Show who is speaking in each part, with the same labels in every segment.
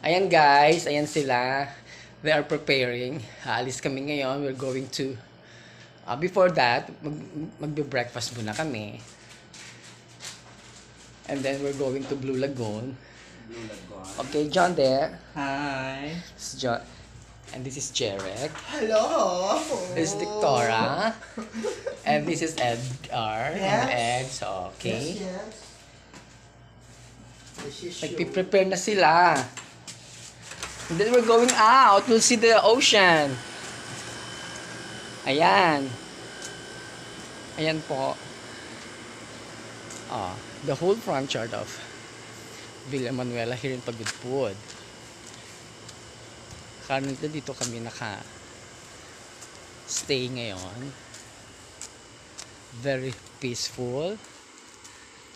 Speaker 1: Ayan guys, ayan sila. They are preparing. Aalis kami ngayon. We're going to, before that, magbe-breakfast muna kami. And then we're going to Blue Lagoon.
Speaker 2: Blue Lagoon.
Speaker 1: Okay, John there.
Speaker 2: Hi.
Speaker 1: This is John. And this is Jerek.
Speaker 2: Hello.
Speaker 1: This is Victoria. And this is Edgar. And Ed. So, okay.
Speaker 2: Yes. This is you.
Speaker 1: Nagpiprepare na sila. And then we're going out. We'll see the ocean. Ayan. Ayan po. The whole front yard of Villa Manuela here in Pagudpud. Currently dito kami stay ngayon. Very peaceful.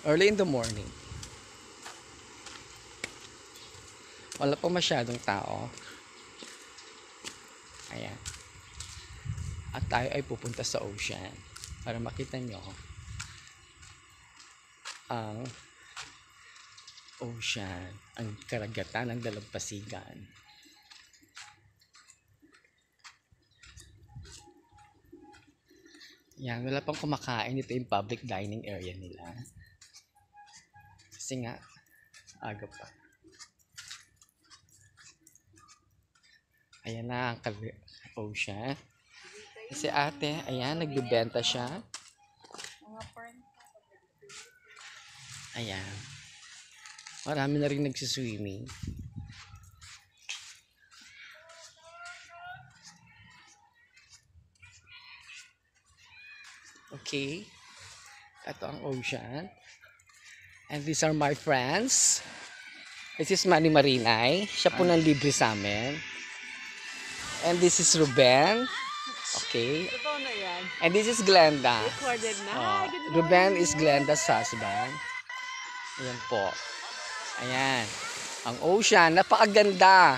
Speaker 1: Early in the morning. Wala pa masyadong tao. Ayan. At tayo ay pupunta sa ocean para makita nyo ang ocean, ang karagatan ng dalampasigan. Yan, wala pang kumakain. Ito yung public dining area nila. Kasi nga, aga pa. Ayan na ang ocean. Kasi ate, ayan, nagbibenta siya. Ayan. Marami na rin nagsiswimming. Okay. Ito ang ocean. And these are my friends. This is Manny Marinay. Siya po nang libre sa amin. And this is Ruben. Okay. And this is Glenda.
Speaker 3: Recorded na.
Speaker 1: Ruben is Glenda's husband. Ayan po. Ayan. Ang ocean. Napakaganda.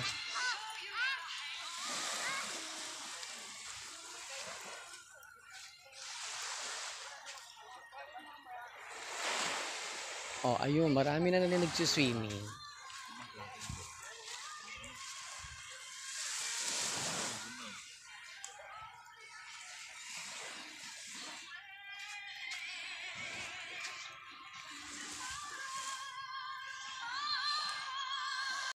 Speaker 1: Ayun. Marami na nila nagsiswimming.